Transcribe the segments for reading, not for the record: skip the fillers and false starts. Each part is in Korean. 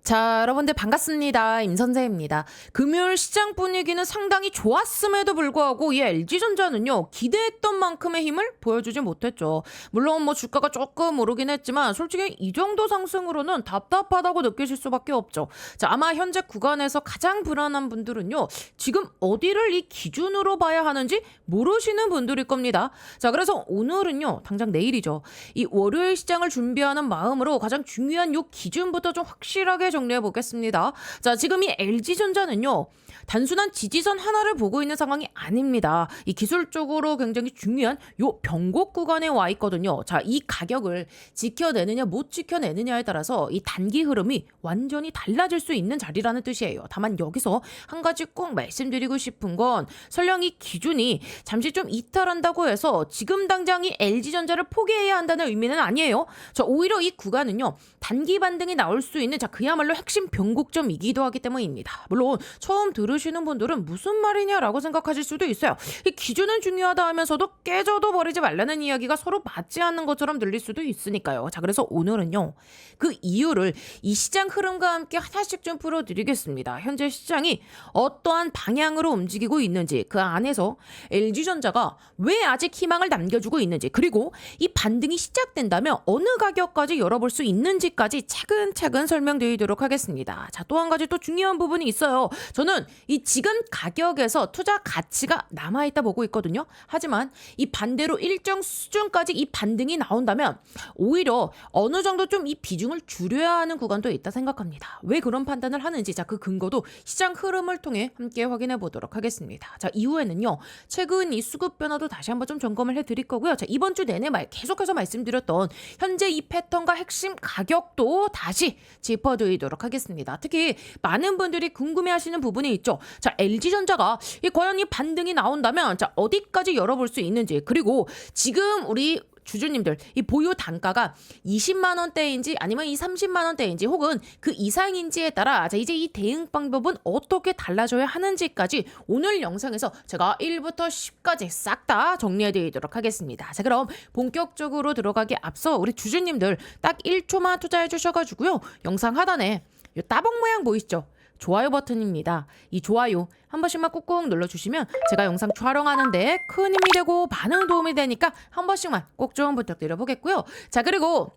자, 여러분들 반갑습니다. 임선재입니다. 금요일 시장 분위기는 상당히 좋았음에도 불구하고 이 LG전자는요, 기대했던 만큼의 힘을 보여주지 못했죠. 물론 뭐 주가가 조금 오르긴 했지만 솔직히 이 정도 상승으로는 답답하다고 느끼실 수밖에 없죠. 자, 아마 현재 구간에서 가장 불안한 분들은요, 지금 어디를 이 기준으로 봐야 하는지 모르시는 분들일 겁니다. 자, 그래서 오늘은요, 당장 내일이죠. 이 월요일 시장을 준비하는 마음으로 가장 중요한 요 기준부터 좀 확실하게 정리해 보겠습니다. 자, 지금 이 LG전자는요, 단순한 지지선 하나를 보고 있는 상황이 아닙니다. 이 기술적으로 굉장히 중요한 요 변곡 구간에 와 있거든요. 자, 이 가격을 지켜내느냐 못 지켜내느냐에 따라서 이 단기 흐름이 완전히 달라질 수 있는 자리라는 뜻이에요. 다만 여기서 한 가지 꼭 말씀드리고 싶은 건 설령 이 기준이 잠시 좀 이탈한다고 해서 지금 당장 이 LG전자를 포기해야 한다는 의미는 아니에요. 자, 오히려 이 구간은요, 단기 반등이 나올 수 있는 그야말로 핵심 변곡점이기도 하기 때문입니다. 물론 처음 들으시는 분들은 무슨 말이냐라고 생각하실 수도 있어요. 이 기준은 중요하다 하면서도 깨져도 버리지 말라는 이야기가 서로 맞지 않는 것처럼 들릴 수도 있으니까요. 자, 그래서 오늘은요, 그 이유를 이 시장 흐름과 함께 하나씩 좀 풀어드리겠습니다. 현재 시장이 어떠한 방향으로 움직이고 있는지, 그 안에서 LG전자가 왜 아직 희망을 남겨주고 있는지, 그리고 이 반등이 시작된다면 어느 가격까지 열어볼 수 있는지까지 차근차근 설명드리도록 하겠습니다. 자, 또 한 가지 또 중요한 부분이 있어요. 저는 이 지금 가격에서 투자 가치가 남아있다 보고 있거든요. 하지만 이 반대로 일정 수준까지 이 반등이 나온다면 오히려 어느 정도 좀 이 비중을 줄여야 하는 구간도 있다 생각합니다. 왜 그런 판단을 하는지, 자, 그 근거도 시장 흐름을 통해 함께 확인해 보도록 하겠습니다. 자, 이후에는요, 최근 이 수급 변화도 다시 한번 좀 점검을 해드릴 거고요. 자, 이번 주 내내 계속해서 말씀드렸던 현재 이 패턴과 핵심 가격도 다시 짚어드리도록 하겠습니다. 특히 많은 분들이 궁금해하시는 부분이 있죠. 자, LG전자가 과연 이 반등이 나온다면 자, 어디까지 열어볼 수 있는지, 그리고 지금 우리 주주님들 이 보유 단가가 20만 원대인지 아니면 이 30만 원대인지 혹은 그 이상인지에 따라 자, 이제 이 대응 방법은 어떻게 달라져야 하는지까지 오늘 영상에서 제가 1부터 10까지 싹 다 정리해 드리도록 하겠습니다. 자, 그럼 본격적으로 들어가기 앞서 우리 주주님들 딱 1초만 투자해 주셔가지고요, 영상 하단에 이 따봉 모양 보이시죠? 좋아요 버튼입니다. 이 좋아요 한 번씩만 꾹꾹 눌러주시면 제가 영상 촬영하는데 큰 힘이 되고 많은 도움이 되니까 한 번씩만 꼭 좀 부탁드려 보겠고요. 자, 그리고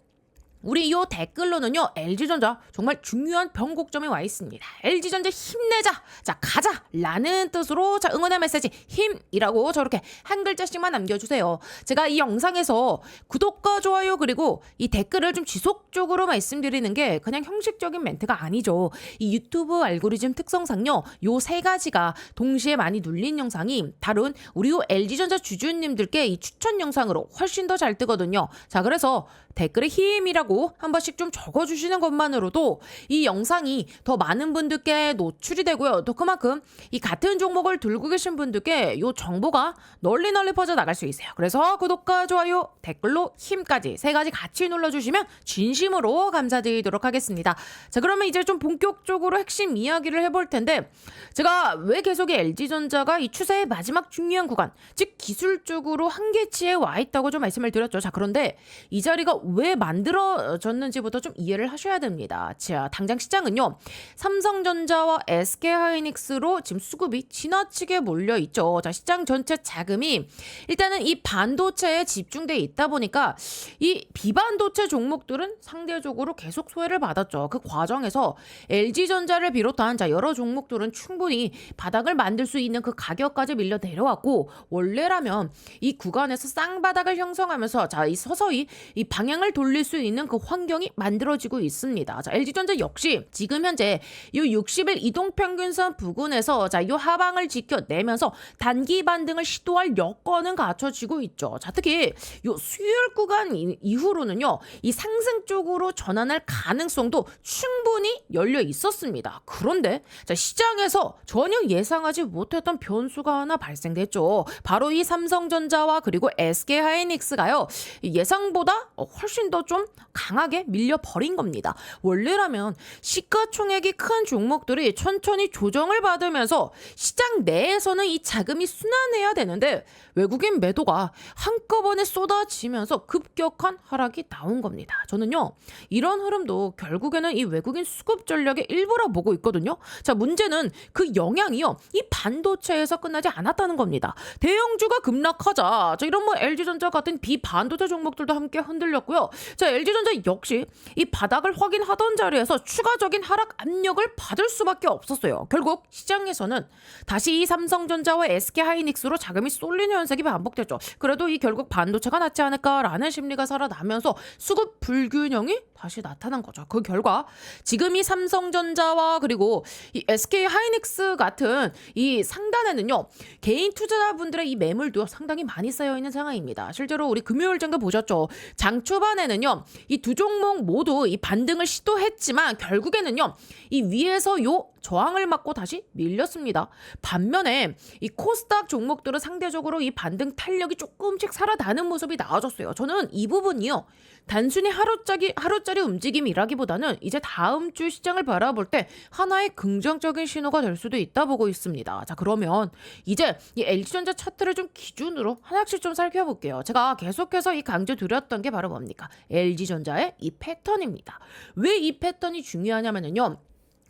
우리 이 댓글로는요, LG전자 정말 중요한 변곡점에 와 있습니다. LG전자 힘내자, 자, 가자 라는 뜻으로 자, 응원의 메시지 힘이라고 저렇게 한 글자씩만 남겨주세요. 제가 이 영상에서 구독과 좋아요 그리고 이 댓글을 좀 지속적으로 말씀드리는 게 그냥 형식적인 멘트가 아니죠. 이 유튜브 알고리즘 특성상요, 요 세 가지가 동시에 많이 눌린 영상이 다른 우리 요 LG전자 주주님들께 이 추천 영상으로 훨씬 더 잘 뜨거든요. 자, 그래서 댓글에 힘이라고 한 번씩 좀 적어주시는 것만으로도 이 영상이 더 많은 분들께 노출이 되고요. 또 그만큼 이 같은 종목을 들고 계신 분들께 이 정보가 널리 퍼져나갈 수 있어요. 그래서 구독과 좋아요, 댓글로 힘까지 세 가지 같이 눌러주시면 진심으로 감사드리도록 하겠습니다. 자, 그러면 이제 좀 본격적으로 핵심 이야기를 해볼 텐데, 제가 왜 계속 LG전자가 이 추세의 마지막 중요한 구간, 즉 기술적으로 한계치에 와 있다고 좀 말씀을 드렸죠. 자, 그런데 이 자리가 왜 만들어졌는지부터 좀 이해를 하셔야 됩니다. 자, 당장 시장은요, 삼성전자와 SK하이닉스로 지금 수급이 지나치게 몰려 있죠. 자, 시장 전체 자금이 일단은 이 반도체에 집중돼 있다 보니까 이 비반도체 종목들은 상대적으로 계속 소외를 받았죠. 그 과정에서 LG전자를 비롯한 자, 여러 종목들은 충분히 바닥을 만들 수 있는 그 가격까지 밀려 내려왔고, 원래라면 이 구간에서 쌍바닥을 형성하면서 자, 이 서서히 이 방향을 돌릴 수 있는 그 환경이 만들어지고 있습니다. 자, LG전자 역시 지금 현재 이 60일 이동평균선 부근에서 자, 이 하방을 지켜내면서 단기 반등을 시도할 여건은 갖춰지고 있죠. 자, 특히 이 수요일 구간 이후로는요, 이 상승 쪽으로 전환할 가능성도 충분히 열려 있었습니다. 그런데 자, 시장에서 전혀 예상하지 못했던 변수가 하나 발생됐죠. 바로 이 삼성전자와 그리고 SK하이닉스가요, 예상보다 훨씬 더 좀 강하게 밀려버린 겁니다. 원래라면 시가총액이 큰 종목들이 천천히 조정을 받으면서 시장 내에서는 이 자금이 순환해야 되는데 외국인 매도가 한꺼번에 쏟아지면서 급격한 하락이 나온 겁니다. 저는요, 이런 흐름도 결국에는 이 외국인 수급 전략의 일부라 보고 있거든요. 자, 문제는 그 영향이요, 이 반도체에서 끝나지 않았다는 겁니다. 대형주가 급락하자, 자, 이런 LG전자 같은 비반도체 종목들도 함께 흔들렸고요. 자, LG전자 역시 이 바닥을 확인하던 자리에서 추가적인 하락 압력을 받을 수밖에 없었어요. 결국 시장에서는 다시 이 삼성전자와 SK하이닉스로 자금이 쏠리는 현상이 반복됐죠. 그래도 이 결국 반도체가 낫지 않을까라는 심리가 살아나면서 수급 불균형이 다시 나타난 거죠. 그 결과 지금 이 삼성전자와 그리고 이 SK하이닉스 같은 이 상단에는요, 개인 투자자분들의 이 매물도 상당히 많이 쌓여 있는 상황입니다. 실제로 우리 금요일 장도 보셨죠. 장 초반에는요, 이 두 종목 모두 이 반등을 시도했지만 결국에는요, 이 위에서 요 저항을 맞고 다시 밀렸습니다. 반면에 이 코스닥 종목들은 상대적으로 이 반등 탄력이 조금씩 살아나는 모습이 나아졌어요. 저는 이 부분이요, 단순히 하루짜리 움직임이라기보다는 이제 다음 주 시장을 바라볼 때 하나의 긍정적인 신호가 될 수도 있다 보고 있습니다. 자, 그러면 이제 이 LG전자 차트를 좀 기준으로 하나씩 좀 살펴볼게요. 제가 계속해서 이 강조드렸던 게 바로 뭡니까? LG전자의 이 패턴입니다. 왜 이 패턴이 중요하냐면요,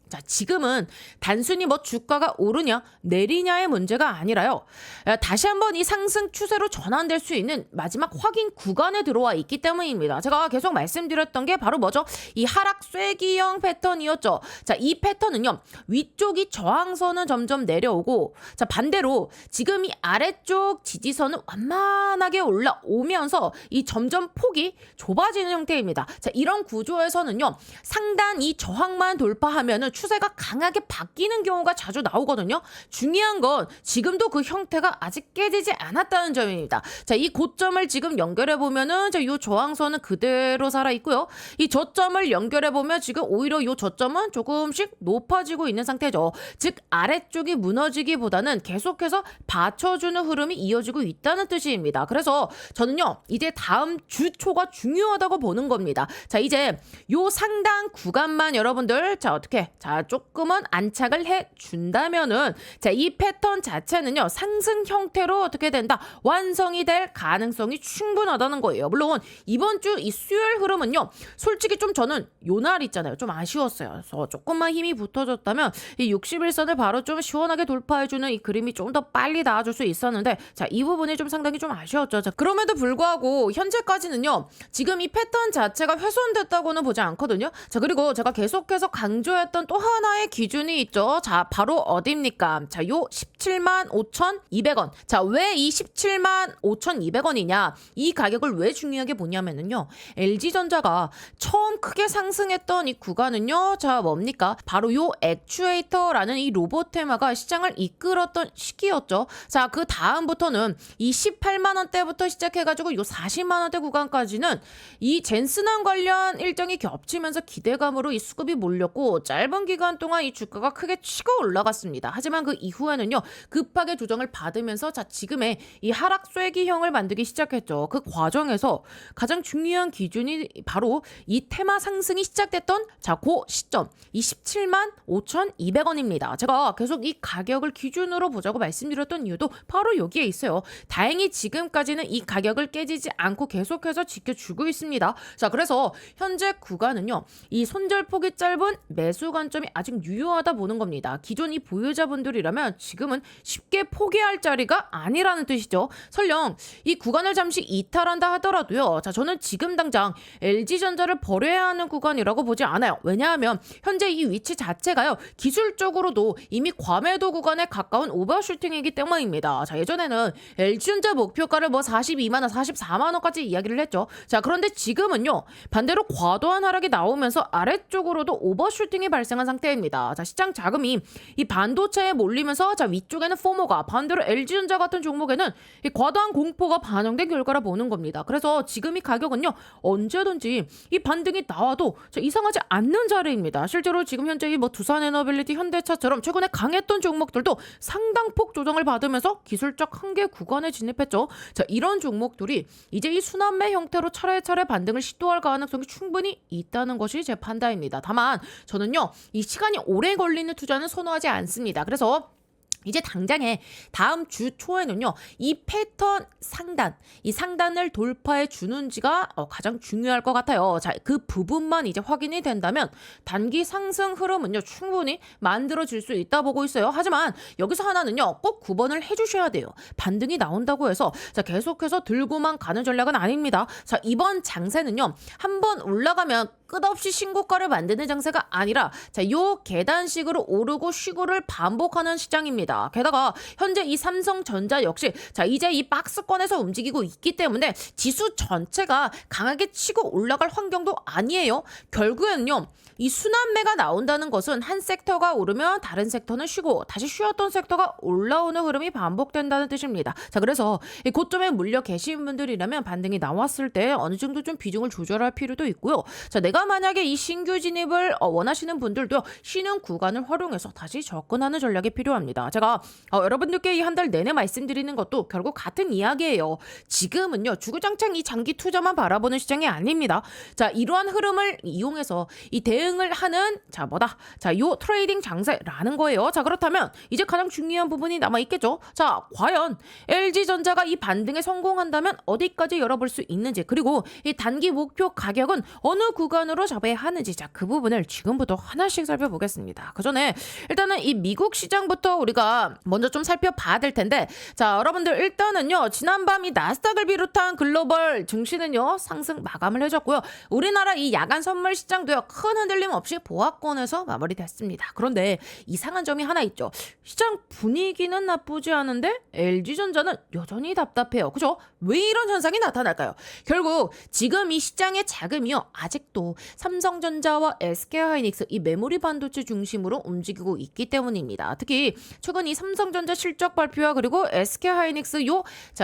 자, 지금은 단순히 주가가 오르냐 내리냐의 문제가 아니라요, 다시 한번 이 상승 추세로 전환될 수 있는 마지막 확인 구간에 들어와 있기 때문입니다. 제가 계속 말씀드렸던 게 바로 뭐죠? 이 하락 쐐기형 패턴이었죠. 자, 이 패턴은요, 위쪽이 저항선은 점점 내려오고, 자, 반대로 지금 이 아래쪽 지지선은 완만하게 올라오면서 이 점점 폭이 좁아지는 형태입니다. 자, 이런 구조에서는요, 상단 이 저항만 돌파하면은 추세가 강하게 바뀌는 경우가 자주 나오거든요. 중요한 건 지금도 그 형태가 아직 깨지지 않았다는 점입니다. 자, 이 고점을 지금 연결해 보면은 이 저항선은 그대로 살아 있고요. 이 저점을 연결해 보면 지금 오히려 이 저점은 조금씩 높아지고 있는 상태죠. 즉 아래쪽이 무너지기보다는 계속해서 받쳐주는 흐름이 이어지고 있다는 뜻입니다. 그래서 저는요, 이제 다음 주 초가 중요하다고 보는 겁니다. 자, 이제 요 상당 구간만 여러분들 어떻게 조금은 안착을 해 준다면은 이 패턴 자체는요, 상승 형태로 어떻게 된다, 완성이 될 가능성이 충분하다는 거예요. 물론 이번 주 이 수요일 흐름은요, 솔직히 좀 저는 요 날 있잖아요, 좀 아쉬웠어요. 그래서 조금만 힘이 붙어졌다면 이 61선을 바로 좀 시원하게 돌파해주는 이 그림이 좀 더 빨리 나와줄 수 있었는데, 자, 이 부분이 좀 상당히 좀 아쉬웠죠. 자, 그럼에도 불구하고 현재까지는요, 지금 이 패턴 자체가 훼손됐다고는 보지 않거든요. 자, 그리고 제가 계속해서 강조했던 또 하나의 기준이 있죠. 자, 바로 어디입니까? 자, 요 17만 5,200원. 자, 왜 이 17만 5,200원이냐? 이 가격을 왜 중요하게 보냐면은요, LG전자가 처음 크게 상승했던 이 구간은요, 자, 뭡니까? 바로 요 액추에이터라는 이 로봇 테마가 시장을 이끌었던 시기였죠. 자, 그 다음부터는 이 18만 원대부터 시작해가지고 요 40만 원대 구간까지는 이 젠슨항 관련 일정이 겹치면서 기대감으로 이 수급이 몰렸고, 짧은 기간 동안 이 주가가 크게 치고 올라갔습니다. 하지만 그 이후에는요, 급하게 조정을 받으면서 자, 지금의 이 하락 쐐기형을 만들기 시작했죠. 그 과정에서 가장 중요한 기준이 바로 이 테마 상승이 시작됐던 그 시점, 이 17만 5,200원입니다. 제가 계속 이 가격을 기준으로 보자고 말씀드렸던 이유도 바로 여기에 있어요. 다행히 지금까지는 이 가격을 깨지지 않고 계속해서 지켜주고 있습니다. 자, 그래서 현재 구간은요, 이 손절폭이 짧은 매수 관점이 아직 유효하다 보는 겁니다. 기존 이 보유자분들이라면 지금은 쉽게 포기할 자리가 아니라는 뜻이죠. 설령 이 구간을 잠시 이탈한다 하더라도요, 자, 저는 지금 당장 LG전자를 버려야 하는 구간이라고 보지 않아요. 왜냐하면 현재 이 위치 자체가요, 기술적으로도 이미 과매도 구간에 가까운 오버슈팅이기 때문입니다. 자, 예전에는 LG전자 목표가를 42만 원, 44만 원까지 이야기를 했죠. 자, 그런데 지금은요, 반대로 과도한 하락이 나오면서 아래쪽으로도 오버슈팅이 발생한 끝난 상태입니다. 자, 시장 자금이 이 반도체에 몰리면서 자, 위쪽에는 포모가 반대로 LG전자 같은 종목에는 이 과도한 공포가 반영된 결과라 보는 겁니다. 그래서 지금 이 가격은요, 언제든지 이 반등이 나와도 자, 이상하지 않는 자리입니다. 실제로 지금 현재 이 뭐 두산에너빌리티, 현대차처럼 최근에 강했던 종목들도 상당폭 조정을 받으면서 기술적 한계 구간에 진입했죠. 자, 이런 종목들이 이제 이 순환매 형태로 차례차례 반등을 시도할 가능성이 충분히 있다는 것이 제 판단입니다. 다만 저는요, 이 시간이 오래 걸리는 투자는 선호하지 않습니다. 그래서 이제 당장에 다음 주 초에는요, 이 패턴 상단, 이 상단을 돌파해 주는지가 가장 중요할 것 같아요. 자, 그 부분만 이제 확인이 된다면 단기 상승 흐름은요, 충분히 만들어질 수 있다 보고 있어요. 하지만 여기서 하나는요, 꼭 구분을 해주셔야 돼요. 반등이 나온다고 해서 자, 계속해서 들고만 가는 전략은 아닙니다. 자, 이번 장세는요, 한번 올라가면 끝없이 신고가를 만드는 장세가 아니라 자, 요 계단식으로 오르고 쉬고를 반복하는 시장입니다. 게다가 현재 이 삼성전자 역시 자, 이제 이 박스권에서 움직이고 있기 때문에 지수 전체가 강하게 치고 올라갈 환경도 아니에요. 결국에는요, 이 순환매가 나온다는 것은 한 섹터가 오르면 다른 섹터는 쉬고 다시 쉬었던 섹터가 올라오는 흐름이 반복된다는 뜻입니다. 자, 그래서 이 고점에 물려 계신 분들이라면 반등이 나왔을 때 어느 정도 좀 비중을 조절할 필요도 있고요. 자, 내가 만약에 이 신규 진입을 원하시는 분들도 쉬는 구간을 활용해서 다시 접근하는 전략이 필요합니다. 제가 여러분들께 이 한 달 내내 말씀드리는 것도 결국 같은 이야기예요. 지금은요, 주구장창 이 장기 투자만 바라보는 시장이 아닙니다. 자, 이러한 흐름을 이용해서 이 대응을 하는 요 트레이딩 장세라는 거예요. 자, 그렇다면 이제 가장 중요한 부분이 남아 있겠죠. 자, 과연 LG전자가 이 반등에 성공한다면 어디까지 열어볼 수 있는지, 그리고 이 단기 목표 가격은 어느 구간으로 잡아야 하는지, 자, 그 부분을 지금부터 하나씩 살펴보겠습니다. 그 전에 일단은 이 미국 시장부터 우리가 먼저 좀 살펴봐야 될 텐데, 자, 여러분들 일단은요, 지난밤 이 나스닥을 비롯한 글로벌 증시는요, 상승 마감을 해줬고요. 우리나라 이 야간 선물 시장도요, 큰 흔들림 없이 보합권에서 마무리됐습니다. 그런데 이상한 점이 하나 있죠. 시장 분위기는 나쁘지 않은데 LG전자는 여전히 답답해요. 그죠? 왜 이런 현상이 나타날까요? 결국 지금 이 시장의 자금이요, 아직도 삼성전자와 SK하이닉스 이 메모리 반도체 중심으로 움직이고 있기 때문입니다. 특히 최근 이 삼성전자 실적 발표와 그리고 SK하이닉스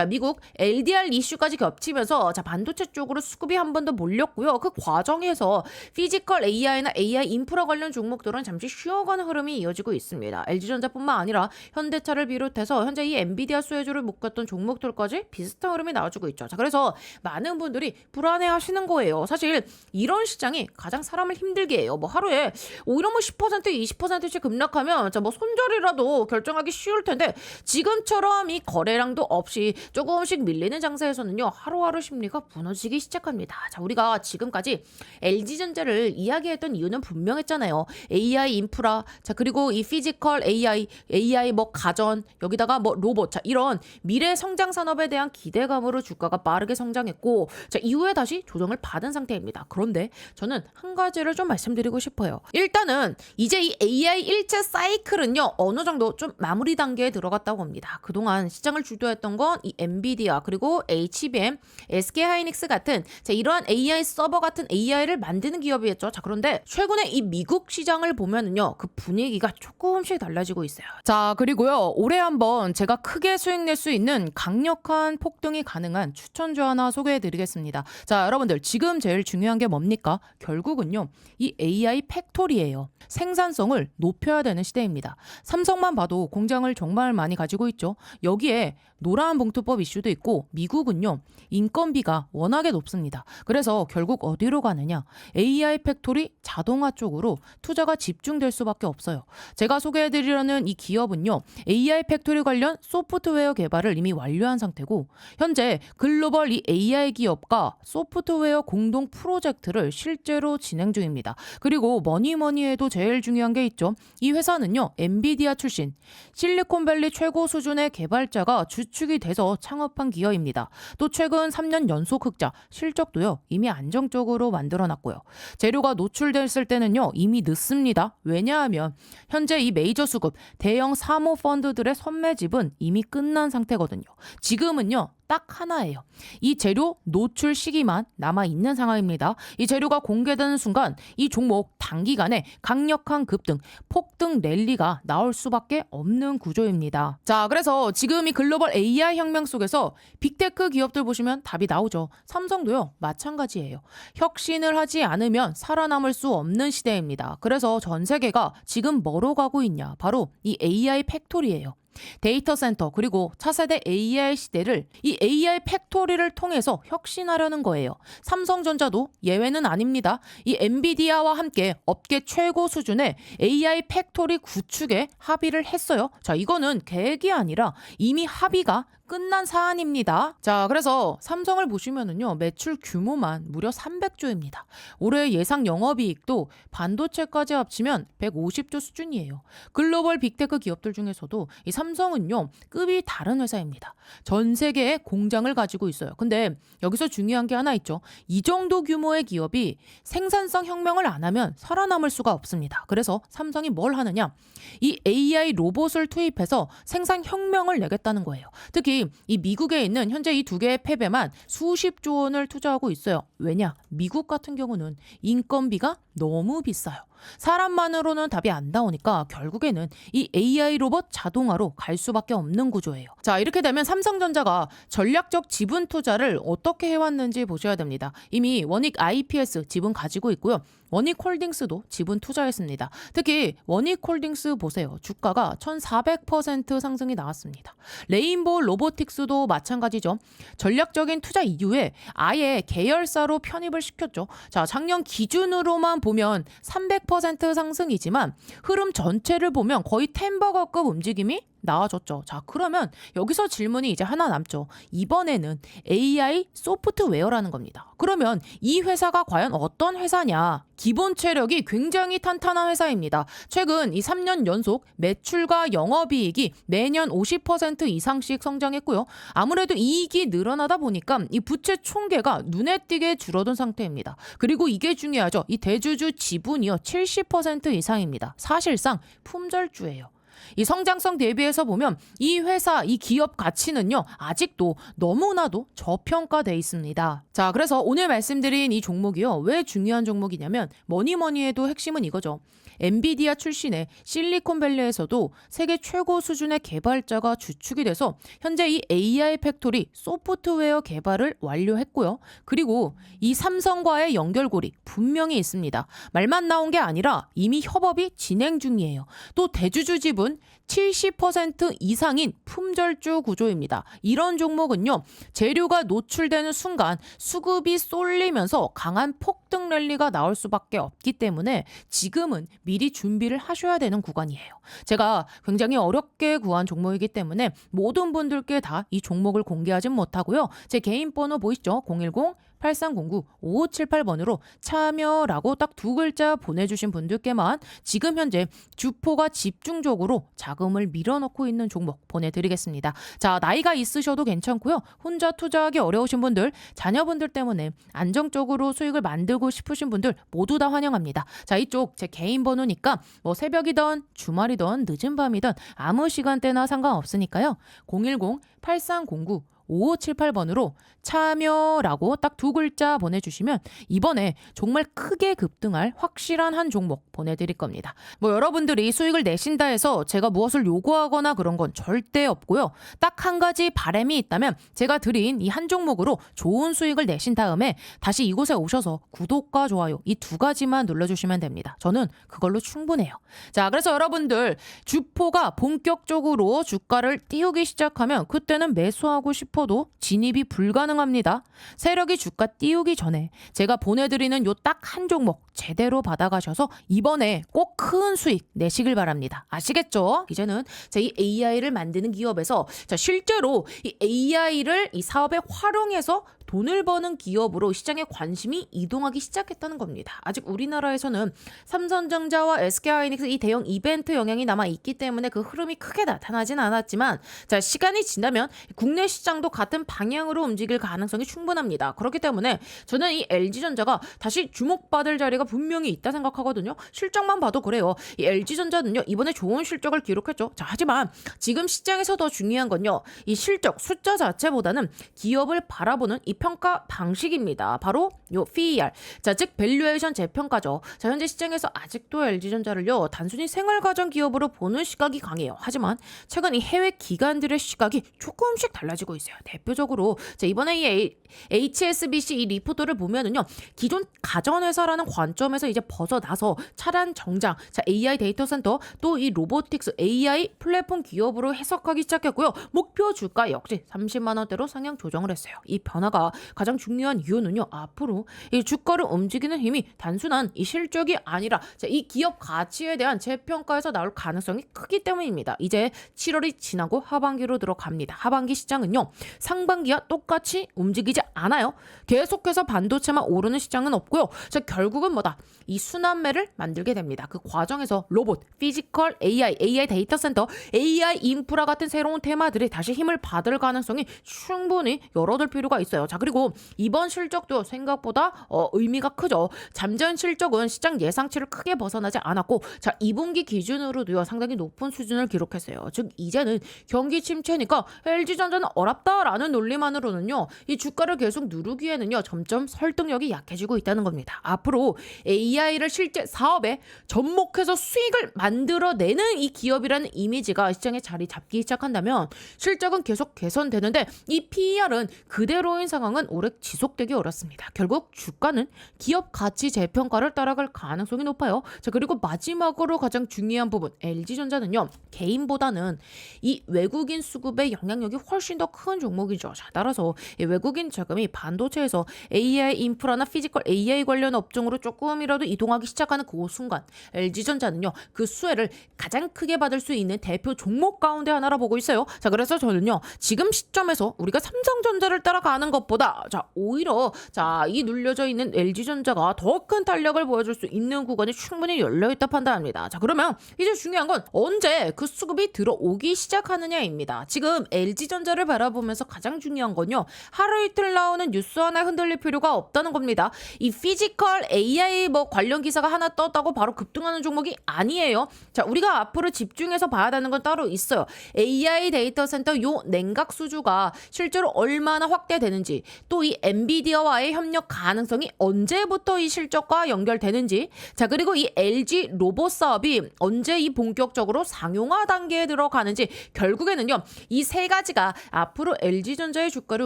미국 LDR 이슈까지 겹치면서 자, 반도체 쪽으로 수급이 한 번 더 몰렸고요. 그 과정에서 피지컬 AI나 AI 인프라 관련 종목들은 잠시 쉬어가는 흐름이 이어지고 있습니다. LG전자뿐만 아니라 현대차를 비롯해서 현재 이 엔비디아 수혜주를 묶었던 종목들까지 비슷한 흐름이 나와주고 있죠. 자, 그래서 많은 분들이 불안해하시는 거예요. 사실 이런 시장이 가장 사람을 힘들게 해요. 뭐 하루에 오히려 10% 20%씩 급락하면 자, 손절이라도 결정하기 쉬울 텐데, 지금처럼 이 거래량도 없이 조금씩 밀리는 장세에서는요, 하루하루 심리가 무너지기 시작합니다. 자, 우리가 지금까지 LG전자를 이야기했던 이유는 분명했잖아요. AI 인프라, 자, 그리고 이 피지컬 AI 뭐 가전, 여기다가 뭐 로봇, 자, 이런 미래 성장 산업에 대한 기대감으로 주가가 빠르게 성장했고, 자, 이후에 다시 조정을 받은 상태입니다. 그런데 저는 한 가지를 좀 말씀드리고 싶어요. 일단은 이제 이 AI 일체 사이클은요, 어느 정도 좀 마무리 단계에 들어갔다고 합니다. 그동안 시장을 주도했던 건 이 엔비디아 그리고 HBM, SK하이닉스 같은 자, 이러한 AI 서버 같은 AI를 만드는 기업이었죠. 자, 그런데 최근에 이 미국 시장을 보면은요, 그 분위기가 조금씩 달라지고 있어요. 자, 그리고요, 올해 한번 제가 크게 수익 낼 수 있는 강력한 폭등이 가능한 추천주 하나 소개해드리겠습니다. 자, 여러분들 지금 제일 중요한 게 뭡니까? 결국은요, 이 AI 팩토리예요. 생산성을 높여야 되는 시대입니다. 삼성만 봐도 공장을 정말 많이 가지고 있죠. 여기에 노란 봉투법 이슈도 있고, 미국은요, 인건비가 워낙에 높습니다. 그래서 결국 어디로 가느냐? AI 팩토리 자동화 쪽으로 투자가 집중될 수밖에 없어요. 제가 소개해드리려는 이 기업은요, AI 팩토리 관련 소프트웨어 개발을 이미 완료한 상태고, 현재 글로벌 이 AI 기업과 소프트웨어 공동 프로젝트를 실제로 진행 중입니다. 그리고 뭐니 해도 제일 중요한 게 있죠. 이 회사는요, 엔비디아 출신 실리콘밸리 최고 수준의 개발자가 주축이 돼서 창업한 기업입니다. 또 최근 3년 연속 흑자, 실적도요, 이미 안정적으로 만들어놨고요. 재료가 노출됐을 때는요, 이미 늦습니다. 왜냐하면 현재 이 메이저 수급 대형 사모 펀드들의 선매집은 이미 끝난 상태거든요. 지금은요, 딱 하나예요. 이 재료 노출 시기만 남아있는 상황입니다. 이 재료가 공개되는 순간 이 종목 단기간에 강력한 급등, 폭등 랠리가 나올 수밖에 없는 구조입니다. 자, 그래서 지금 이 글로벌 AI 혁명 속에서 빅테크 기업들 보시면 답이 나오죠. 삼성도요, 마찬가지예요. 혁신을 하지 않으면 살아남을 수 없는 시대입니다. 그래서 전 세계가 지금 뭐로 가고 있냐? 바로 이 AI 팩토리예요. 데이터 센터 그리고 차세대 AI 시대를 이 AI 팩토리를 통해서 혁신하려는 거예요. 삼성전자도 예외는 아닙니다. 이 엔비디아와 함께 업계 최고 수준의 AI 팩토리 구축에 합의를 했어요. 자, 이거는 계획이 아니라 이미 합의가 끝난 사안입니다. 자, 그래서 삼성을 보시면은요, 매출 규모만 무려 300조입니다. 올해 예상 영업이익도 반도체까지 합치면 150조 수준이에요. 글로벌 빅테크 기업들 중에서도 이 삼성은요, 급이 다른 회사입니다. 전 세계에 공장을 가지고 있어요. 근데 여기서 중요한 게 하나 있죠. 이 정도 규모의 기업이 생산성 혁명을 안 하면 살아남을 수가 없습니다. 그래서 삼성이 뭘 하느냐? 이 AI 로봇을 투입해서 생산 혁명을 내겠다는 거예요. 특히 이 미국에 있는 현재 이 두 개의 팹에만 수십조 원을 투자하고 있어요. 왜냐? 미국 같은 경우는 인건비가 너무 비싸요. 사람만으로는 답이 안 나오니까 결국에는 이 AI 로봇 자동화로 갈 수밖에 없는 구조예요. 자, 이렇게 되면 삼성전자가 전략적 지분 투자를 어떻게 해왔는지 보셔야 됩니다. 이미 원익 IPS 지분 가지고 있고요. 원익홀딩스도 지분 투자했습니다. 특히 원익홀딩스 보세요. 주가가 1400% 상승이 나왔습니다. 레인보우 로보틱스도 마찬가지죠. 전략적인 투자 이후에 아예 계열사로 편입을 시켰죠. 자, 작년 기준으로만 보면 300% 상승이지만 흐름 전체를 보면 거의 템버거급 움직임이 나와줬죠. 자, 그러면 여기서 질문이 이제 하나 남죠. 이번에는 AI 소프트웨어라는 겁니다. 그러면 이 회사가 과연 어떤 회사냐? 기본 체력이 굉장히 탄탄한 회사입니다. 최근 이 3년 연속 매출과 영업이익이 매년 50% 이상씩 성장했고요. 아무래도 이익이 늘어나다 보니까 이 부채 총계가 눈에 띄게 줄어든 상태입니다. 그리고 이게 중요하죠. 이 대주주 지분이요, 70% 이상입니다. 사실상 품절주예요. 이 성장성 대비해서 보면 이 회사, 이 기업 가치는요, 아직도 너무나도 저평가돼 있습니다. 자, 그래서 오늘 말씀드린 이 종목이요, 왜 중요한 종목이냐면 뭐니 해도 핵심은 이거죠. 엔비디아 출신의 실리콘밸리에서도 세계 최고 수준의 개발자가 주축이 돼서 현재 이 AI 팩토리 소프트웨어 개발을 완료했고요. 그리고 이 삼성과의 연결고리 분명히 있습니다. 말만 나온 게 아니라 이미 협업이 진행 중이에요. 또 대주주 지분 70% 이상인 품절주 구조입니다. 이런 종목은요, 재료가 노출되는 순간 수급이 쏠리면서 강한 폭등 랠리가 나올 수밖에 없기 때문에 지금은 미리 준비를 하셔야 되는 구간이에요. 제가 굉장히 어렵게 구한 종목이기 때문에 모든 분들께 다 이 종목을 공개하진 못하고요. 제 개인 번호 보이시죠? 010-8309-5578번으로 참여라고 딱 두 글자 보내주신 분들께만 지금 현재 주포가 집중적으로 자금을 밀어넣고 있는 종목 보내드리겠습니다. 자, 나이가 있으셔도 괜찮고요. 혼자 투자하기 어려우신 분들, 자녀분들 때문에 안정적으로 수익을 만들고 싶으신 분들 모두 다 환영합니다. 자, 이쪽 제 개인 번호니까 뭐 새벽이든 주말이든 늦은 밤이든 아무 시간대나 상관없으니까요. 010-8309-5578번으로 참여라고 딱 두 글자 보내주시면 이번에 정말 크게 급등할 확실한 한 종목 보내드릴 겁니다. 뭐 여러분들이 수익을 내신다 해서 제가 무엇을 요구하거나 그런 건 절대 없고요. 딱 한 가지 바람이 있다면 제가 드린 이 한 종목으로 좋은 수익을 내신 다음에 다시 이곳에 오셔서 구독과 좋아요 이 두 가지만 눌러주시면 됩니다. 저는 그걸로 충분해요. 자, 그래서 여러분들 주포가 본격적으로 주가를 띄우기 시작하면 그때는 매수하고 싶어도 진입이 불가능합니다. 세력이 주가 띄우기 전에 제가 보내드리는 요 딱 한 종목 제대로 받아가셔서 이번에 꼭 큰 수익 내시길 바랍니다. 아시겠죠? 이제는 제 이 AI를 만드는 기업에서 자, 실제로 이 AI를 이 사업에 활용해서 돈을 버는 기업으로 시장에 관심이 이동하기 시작했다는 겁니다. 아직 우리나라에서는 삼성전자와 SK하이닉스 이 대형 이벤트 영향이 남아 있기 때문에 그 흐름이 크게 나타나진 않았지만 자, 시간이 지나면 국내 시장도 같은 방향으로 움직일 가능성이 충분합니다. 그렇기 때문에 저는 이 LG전자가 다시 주목받을 자리가 분명히 있다 생각하거든요. 실적만 봐도 그래요. 이 LG전자는요, 이번에 좋은 실적을 기록했죠. 자, 하지만 지금 시장에서 더 중요한 건요, 이 실적 숫자 자체보다는 기업을 바라보는 이 평가 방식입니다. 바로 요 PER, 자, 즉 밸류에이션 재평가죠. 자, 현재 시장에서 아직도 LG전자를요, 단순히 생활가전 기업으로 보는 시각이 강해요. 하지만 최근 이 해외 기관들의 시각이 조금씩 달라지고 있어요. 대표적으로 자, 이번에 이 HSBC 이 리포트를 보면은요, 기존 가전회사라는 관점에서 이제 벗어나서 차량 정장, 자, AI 데이터 센터, 또 이 로보틱스 AI 플랫폼 기업으로 해석하기 시작했고요. 목표 주가 역시 30만 원대로 상향 조정을 했어요. 이 변화가 가장 중요한 이유는요, 앞으로 이 주가를 움직이는 힘이 단순한 이 실적이 아니라 자, 이 기업 가치에 대한 재평가에서 나올 가능성이 크기 때문입니다. 이제 7월이 지나고 하반기로 들어갑니다. 하반기 시장은요, 상반기와 똑같이 움직이지 않아요. 계속해서 반도체만 오르는 시장은 없고요. 자, 결국은 뭐다? 이 순환매를 만들게 됩니다. 그 과정에서 로봇, 피지컬, AI 데이터 센터, AI 인프라 같은 새로운 테마들이 다시 힘을 받을 가능성이 충분히 열어둘 필요가 있어요. 자, 그리고 이번 실적도 생각보다 의미가 크죠. 잠전 실적은 시장 예상치를 크게 벗어나지 않았고, 자, 2분기 기준으로도요, 상당히 높은 수준을 기록했어요. 즉 이제는 경기 침체니까 LG전자는 어렵다라는 논리만으로는요, 이 주가를 계속 누르기에는요, 점점 설득력이 약해지고 있다는 겁니다. 앞으로 AI를 실제 사업에 접목해서 수익을 만들어내는 이 기업이라는 이미지가 시장에 자리 잡기 시작한다면 실적은 계속 개선되는데 이 PER은 그대로인 상황은 오래 지속되기 어렵습니다. 결국 주가는 기업 가치 재평가를 따라갈 가능성이 높아요. 자, 그리고 마지막으로 가장 중요한 부분, LG전자는요, 개인보다는 이 외국인 수급의 영향력이 훨씬 더 큰 종목이죠. 자, 따라서 이 외국인 자금이 반도체에서 AI 인프라나 피지컬 AI 관련 업종으로 조금이라도 이동하기 시작하는 그 순간 LG전자는요, 그 수혜를 가장 크게 받을 수 있는 대표 종목 가운데 하나라 보고 있어요. 자, 그래서 저는요, 지금 시점에서 우리가 삼성전자를 따라가는 것보다 자, 오히려 자, 이 눌려져 있는 LG전자가 더 큰 탄력을 보여줄 수 있는 구간이 충분히 열려있다 판단합니다. 자, 그러면 이제 중요한 건 언제 그 수급이 들어오기 시작하느냐입니다. 지금 LG전자를 바라보면서 가장 중요한 건요, 하루 이틀 나오는 뉴스 하나 흔들릴 필요가 없다는 겁니다. 이 피지컬 AI 뭐 관련 기사가 하나 떴다고 바로 급등하는 종목이 아니에요. 자, 우리가 앞으로 집중해서 봐야 되는 건 따로 있어요. AI 데이터 센터 요 냉각 수주가 실제로 얼마나 확대되는지, 또 이 엔비디아와의 협력 가능성이 언제부터 이 실적과 연결되는지, 자, 그리고 이 LG 로봇 사업이 언제 이 본격적으로 상용화 단계에 들어가는지, 결국에는요, 이 세 가지가 앞으로 LG전자의 주가를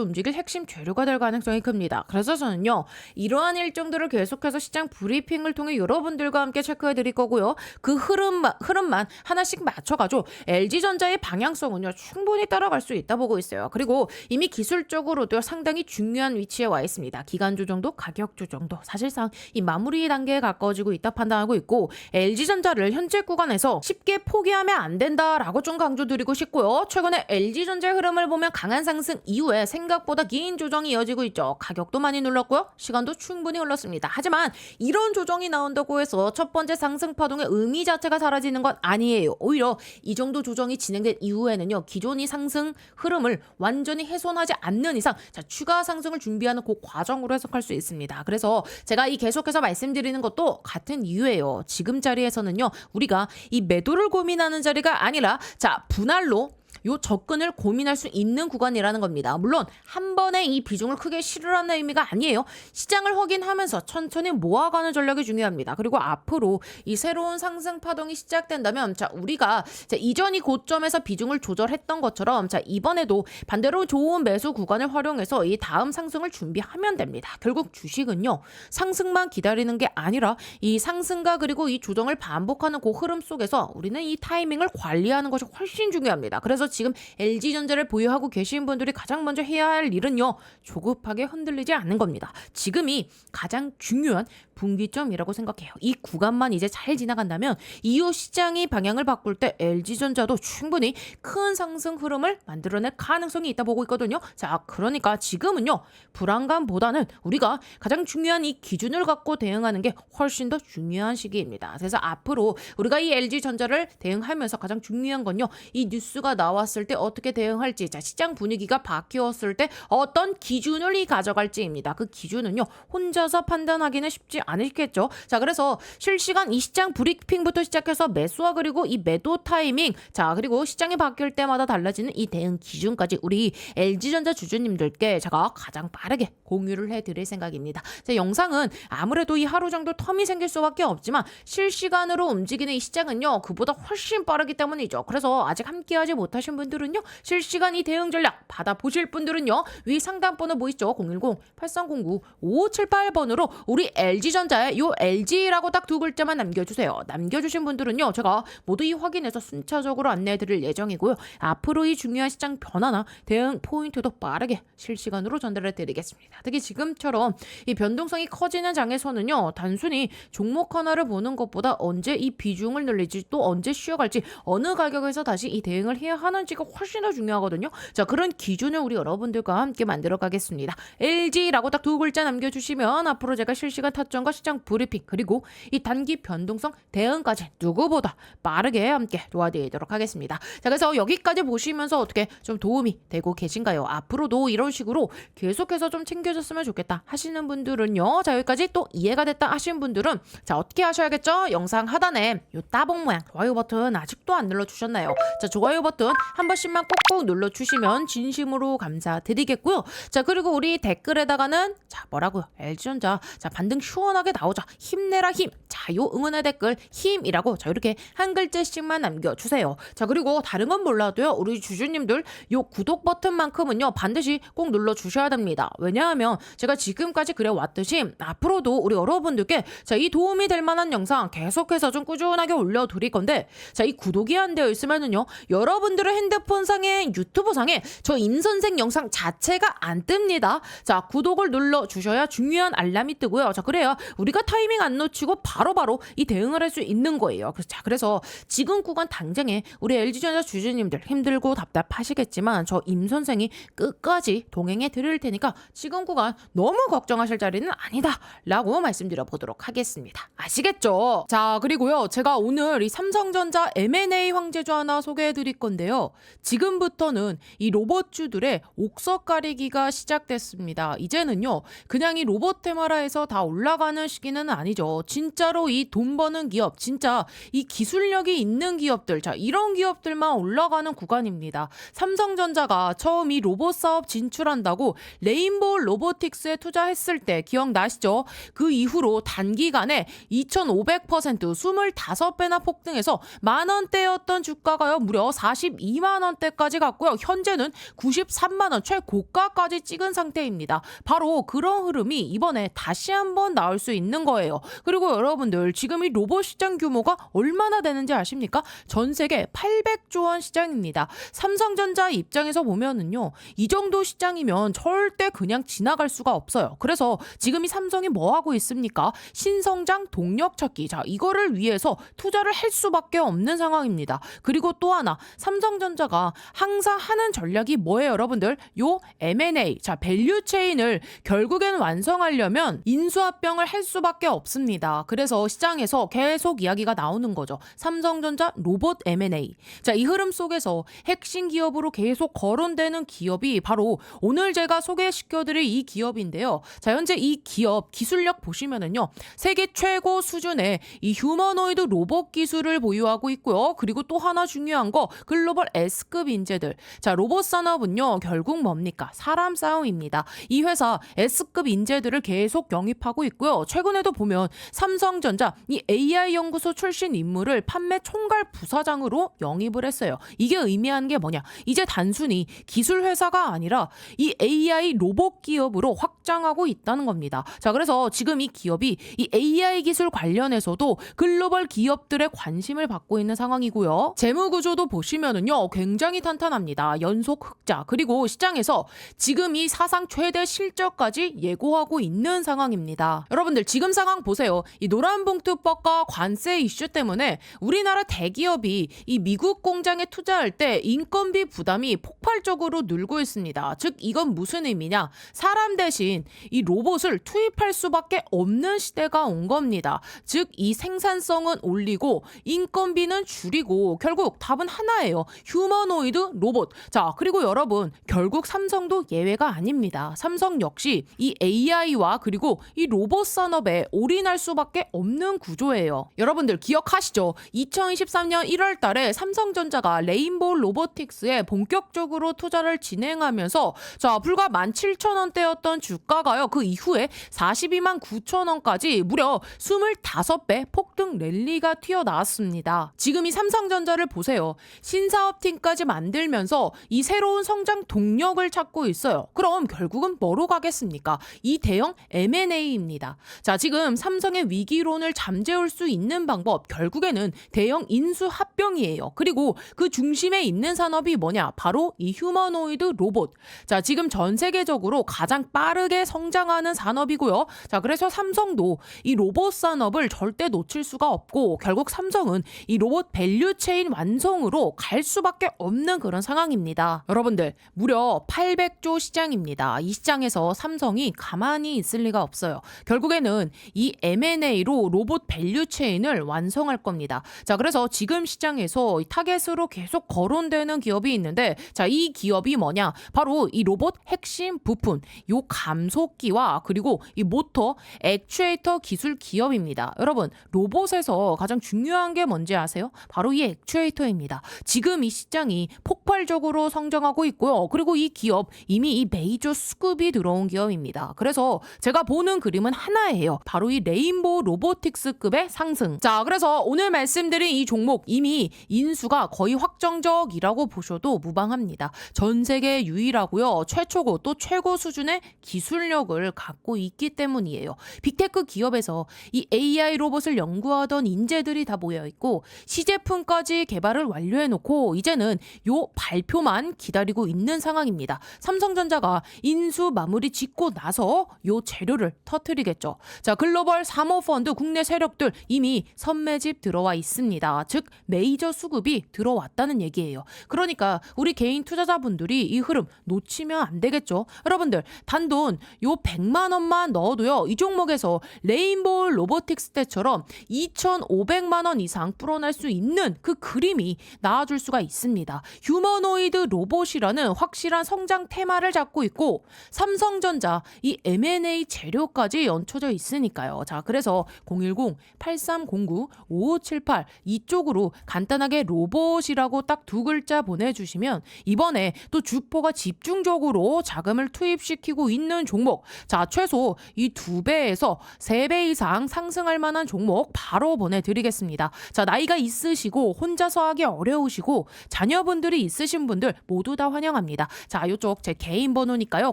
움직일 핵심 재료가 될 가능성이 큽니다. 그래서 저는요, 이러한 일정들을 계속해서 시장 브리핑을 통해 여러분들과 함께 체크해 드릴 거고요. 그 흐름만 하나씩 맞춰가지고 LG전자의 방향성은요, 충분히 따라갈 수 있다 보고 있어요. 그리고 이미 기술적으로도 상당히 중요한 위치에 와 있습니다. 기간 조정도 가격 조정도 사실상 이 마무리 단계에 가까워지고 있다 판단하고 있고, LG전자를 현재 구간에서 쉽게 포기하면 안 된다라고 좀 강조드리고 싶고요. 최근에 LG전자의 흐름을 보면 강한 상승 이후에 생각보다 긴 조정이 이어지고 있죠. 가격도 많이 눌렀고요. 시간도 충분히 흘렀습니다. 하지만 이런 조정이 나온다고 해서 첫 번째 상승 파동의 의미 자체가 사라지는 건 아니에요. 오히려 이 정도 조정이 진행된 이후에는요, 기존이 상승 흐름을 완전히 훼손하지 않는 이상 자, 추가 상승을 준비하는 그 과정으로 해석할 수 있습니다. 그래서 제가 이 계속해서 말씀드리는 것도 같은 이유예요. 지금 자리에서는요, 우리가 이 매도를 고민하는 자리가 아니라 자, 분할로 요 접근을 고민할 수 있는 구간이라는 겁니다. 물론 한 번에 이 비중을 크게 실으라는 의미가 아니에요. 시장을 확인하면서 천천히 모아가는 전략이 중요합니다. 그리고 앞으로 이 새로운 상승 파동이 시작된다면 자, 우리가 자, 이전이 고점에서 비중을 조절했던 것처럼 자, 이번에도 반대로 좋은 매수 구간을 활용해서 이 다음 상승을 준비하면 됩니다. 결국 주식은요, 상승만 기다리는 게 아니라 이 상승과 그리고 이 조정을 반복하는 그 흐름 속에서 우리는 이 타이밍을 관리하는 것이 훨씬 중요합니다. 그래서 그래서 지금 LG전자를 보유하고 계신 분들이 가장 먼저 해야 할 일은요. 조급하게 흔들리지 않는 겁니다. 지금이 가장 중요한 분기점이라고 생각해요. 이 구간만 이제 잘 지나간다면 이후 시장이 방향을 바꿀 때 LG전자도 충분히 큰 상승 흐름을 만들어낼 가능성이 있다 보고 있거든요. 자, 그러니까 지금은요. 불안감보다는 우리가 가장 중요한 이 기준을 갖고 대응하는 게 훨씬 더 중요한 시기입니다. 그래서 앞으로 우리가 이 LG전자를 대응하면서 가장 중요한 건요. 이 뉴스가 나왔을 때 어떻게 대응할지, 자, 시장 분위기가 바뀌었을 때 어떤 기준을 가져갈지입니다. 그 기준은요. 혼자서 판단하기는 쉽지 않겠죠. 자, 그래서 실시간 이 시장 브리핑부터 시작해서 매수와 그리고 이 매도 타이밍, 자, 그리고 시장이 바뀔 때마다 달라지는 이 대응 기준까지 우리 LG전자 주주님들께 제가 가장 빠르게 공유를 해드릴 생각입니다. 자, 영상은 아무래도 이 하루 정도 텀이 생길 수밖에 없지만 실시간으로 움직이는 이 시장은요. 그보다 훨씬 빠르기 때문이죠. 그래서 아직 함께하지 못하신 분들은요. 실시간 이 대응 전략 받아보실 분들은요. 위 상담번호 뭐 있죠? 010-8309-5578번으로 우리 LG전자에 요 LG라고 딱 두 글자만 남겨주세요. 남겨주신 분들은요. 제가 모두 이 확인해서 순차적으로 안내해드릴 예정이고요. 앞으로 이 중요한 시장 변화나 대응 포인트도 빠르게 실시간으로 전달해드리겠습니다. 특히 지금처럼 이 변동성이 커지는 장에서는요. 단순히 종목 하나를 보는 것보다 언제 이 비중을 늘릴지 또 언제 쉬어갈지 어느 가격에서 다시 이 대응을 해야 하는지가 훨씬 더 중요하거든요. 자, 그런 기준을 우리 여러분들과 함께 만들어 가겠습니다. LG라고 딱 두 글자 남겨주시면 앞으로 제가 실시간 타점과 시장 브리핑 그리고 이 단기 변동성 대응까지 누구보다 빠르게 함께 도와드리도록 하겠습니다. 자, 그래서 여기까지 보시면서 어떻게 좀 도움이 되고 계신가요? 앞으로도 이런 식으로 계속해서 좀 챙겨줬으면 좋겠다 하시는 분들은요. 자, 여기까지 또 이해가 됐다 하시는 분들은 자, 어떻게 하셔야겠죠? 영상 하단에 요 따봉 모양 좋아요 버튼 아직도 안 눌러주셨나요? 자, 좋아요 버튼 한 번씩만 꼭꼭 눌러주시면 진심으로 감사드리겠고요. 자, 그리고 우리 댓글에다가는 자, 뭐라고요? LG전자 자, 반등 시원하게 나오자 힘내라 힘. 자, 요 응원의 댓글 힘이라고 자, 이렇게 한 글자씩만 남겨주세요. 자, 그리고 다른 건 몰라도요. 우리 주주님들 요 구독 버튼만큼은요. 반드시 꼭 눌러주셔야 됩니다. 왜냐하면 제가 지금까지 그래왔듯이 앞으로도 우리 여러분들께 자, 이 도움이 될 만한 영상 계속해서 좀 꾸준하게 올려드릴 건데 자, 이 구독이 안 되어 있으면은요. 여러분들의 핸드폰상에 유튜브상에 저 임선생 영상 자체가 안 뜹니다. 자, 구독을 눌러주셔야 중요한 알람이 뜨고요. 자, 그래야 우리가 타이밍 안 놓치고 바로바로 이 대응을 할 수 있는 거예요. 그래서 지금 구간 당장에 우리 LG전자 주주님들 힘들고 답답하시겠지만 저 임선생이 끝까지 동행해 드릴 테니까 지금 구간 너무 걱정하실 자리는 아니다 라고 말씀드려 보도록 하겠습니다. 아시겠죠? 자, 그리고요. 제가 오늘 이 삼성전자 M&A 황제주 하나 소개해 드릴 건데요. 지금부터는 이 로봇주들의 옥석 가리기가 시작됐습니다. 이제는요. 그냥 이 로봇 테마라에서 다 올라가는 시기는 아니죠. 진짜로 이 돈 버는 기업, 진짜 이 기술력이 있는 기업들, 자, 이런 기업들만 올라가는 구간입니다. 삼성전자가 처음 이 로봇 사업 진출한다고 레인보우 로보틱스에 투자했을 때 기억나시죠? 그 이후로 단기간에 2,500% 25배나 폭등해서 만원대였던 주가가요 무려 42만원대까지 갔고요. 현재는 93만원 최고가까지 찍은 상태입니다. 바로 그런 흐름이 이번에 다시 한번 나올 수 있는 거예요. 그리고 여러분들 지금 이 로봇 시장 규모가 얼마나 되는지 아십니까? 전 세계 800조 원 시장입니다. 삼성전자 입장에서 보면은요. 이 정도 시장이면 절대 그냥 지나갈 수가 없어요. 그래서 지금 이 삼성이 뭐 하고 있습니까? 신성장 동력 찾기. 자, 이거를 위해서 투자를 할 수밖에 없는 상황입니다. 그리고 또 하나 삼성전자가 항상 하는 전략이 뭐예요, 여러분들? 요 M&A. 자, 밸류 체인을 결국엔 완성하려면 인수합병을 할 수밖에 없습니다. 그래서 시장에서 계속 이야기가 나오는 거죠. 삼성전자 로봇 M&A. 자, 이 흐름 속에서 핵심 기업으로 계속 거론되는 기업이 바로 오늘 제가 소개시켜드릴 이 기업인데요. 자, 현재 이 기업 기술력 보시면은요. 세계 최고 수준의 이 휴머노이드 로봇 기술을 보유하고 있고요. 그리고 또 하나 중요한 거 글로벌 S급 인재들. 자, 로봇 산업은요. 결국 뭡니까? 사람 싸움입니다. 이 회사 S급 인재들을 계속 영입하고 있고요. 최근에도 보면 삼성 삼성전자 이 AI 연구소 출신 인물을 판매 총괄 부사장으로 영입을 했어요. 이게 의미하는 게 뭐냐? 이제 단순히 기술 회사가 아니라 이 AI 로봇 기업으로 확장하고 있다는 겁니다. 자, 그래서 지금 이 기업이 이 AI 기술 관련해서도 글로벌 기업들의 관심을 받고 있는 상황이고요. 재무 구조도 보시면은요, 굉장히 탄탄합니다. 연속 흑자, 그리고 시장에서 지금 이 사상 최대 실적까지 예고하고 있는 상황입니다. 여러분들 지금 상황 보세요. 이 노란봉투법과 관세 이슈 때문에 우리나라 대기업이 이 미국 공장에 투자할 때 인건비 부담이 폭발적으로 늘고 있습니다. 즉 이건 무슨 의미냐? 사람 대신 이 로봇을 투입할 수밖에 없는 시대가 온 겁니다. 즉 이 생산성은 올리고 인건비는 줄이고 결국 답은 하나예요. 휴머노이드 로봇. 자, 그리고 여러분 결국 삼성도 예외가 아닙니다. 삼성 역시 이 AI와 그리고 이 로봇 산업에 올인할 수밖에 없는 구조예요. 여러분들 기억하시죠? 2023년 1월 달에 삼성전자가 레인보우 로보틱스에 본격적으로 투자를 진행하면서 자, 불과 17,000원대였던 주가가요. 그 이후에 42만 9천원까지 무려 25배 폭등 랠리가 튀어나왔습니다. 지금 이 삼성전자를 보세요. 신사업팀까지 만들면서 이 새로운 성장 동력을 찾고 있어요. 그럼 결국은 뭐로 가겠습니까? 이 대형 M&A입니다. 자, 지금 삼성의 위기론을 잠재울 수 있는 방법 결국에는 대형 인수 합병이에요. 그리고 그 중심에 있는 산업이 뭐냐? 바로 이 휴머노이드 로봇. 자, 지금 전 세계적으로 가장 빠르게 성장하는 산업이고요. 자, 그래서 삼성도 이 로봇 산업을 절대 놓칠 수가 없고 결국 삼성은 이 로봇 밸류체인 완성으로 갈 수밖에 없는 그런 상황입니다. 여러분들 무려 800조 시장입니다. 이 시장에서 삼성이 가만히 있을 리가 없어요. 결국에는 이 M&A로 로봇 밸류체인을 완성할 겁니다. 자, 그래서 지금 시장에서 타겟으로 계속 거론되는 기업이 있는데 자, 이 기업이 뭐냐? 바로 이 로봇 핵심 부품, 요 감속기와 그리고 이 모터, 액추에이터 기술 기업입니다. 여러분 로봇에서 가장 중요한 게 뭔지 아세요? 바로 이 액추에이터입니다. 지금 이 시장이 폭발적으로 성장하고 있고요. 그리고 이 기업 이미 이 메이저 수급이 들어온 기업입니다. 그래서 제가 보는 그림은 하나예요. 바로 이 레인보우 로보틱스급의 상승. 자, 그래서 오늘 말씀드린 이 종목 이미 인수가 거의 확정적이라고 보셔도 무방합니다. 전 세계 유일하고요. 최초고 또 최고 수준의 기술력을 갖고 있기 때문이에요. 빅테크 기업에서 이 AI 로봇을 연구하던 인재들이 다 모여 있고 시제품까지 개발을 완료해놓고 이제는 요 발표만 기다리고 있는 상황입니다. 삼성전자가 인수 마무리 짓고 나서 요 재료를 터뜨리겠죠. 자, 글로벌 사모펀드 국내 세력들 이미 선매집 들어와 있습니다. 즉 메이저 수급이 들어왔다는 얘기예요. 그러니까 우리 개인 투자자분들이 이 흐름 놓치면 안 되겠죠. 여러분들 단돈 요 100만 원만 넣어도요. 이 종목에서 레인보우 로보틱스 때처럼 2,500만 원 이상 불어날 수 있는 그 그림이 나와줄 수가 있습니다. 휴머노이드 로봇이라는 확실한 성장 테마를 잡고 있고 삼성전자 이 M&A 재료까지 연초져 있으니까요. 자, 그래서 010-8309-5578 이쪽으로 간단하게 로봇이라고 딱 두 글자 보내주시면 이번에 또 주포가 집중적으로 자금을 투입시키고 있는 종목, 자, 최소 이 2배에서 3배 이상 상승할 만한 종목 바로 보내드리겠습니다. 자, 나이가 있으시고 혼자서 하기 어려우시고 자녀분들이 있으신 분들 모두 다 환영합니다. 자, 이쪽 제 개인 번호니까요.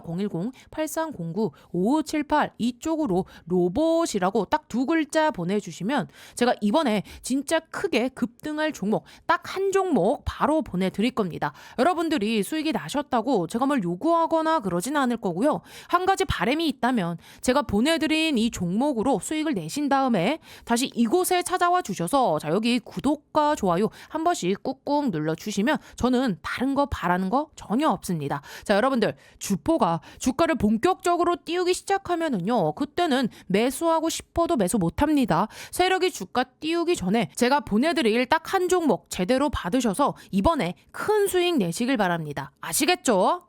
010-8309-5578 이쪽으로 로봇이라고 딱 두 글자 보내주시면 제가 이번에 진짜 크게 급등할 종목 딱 한 종목 바로 보내드릴 겁니다. 여러분들이 수익이 나셨다고 제가 뭘 요구하거나 그러진 않을 거고요. 한 가지 바람이 있다면 제가 보내드린 이 종목으로 수익을 내신 다음에 다시 이곳에 찾아와 주셔서 자, 여기 구독과 좋아요 한 번씩 꾹꾹 눌러주시면 저는 다른 거 바라는 거 전혀 없습니다. 자, 여러분들 주포가 주가를 본격적으로 띄우기 시작하면은요, 그때는 매수하고 싶어도 매수 못합니다. 세력이 주가 띄우기 전에 제가 보내드릴 딱 한 종목 제대로 받으셔서 이번에 큰 수익 내시길 바랍니다. 아시겠죠?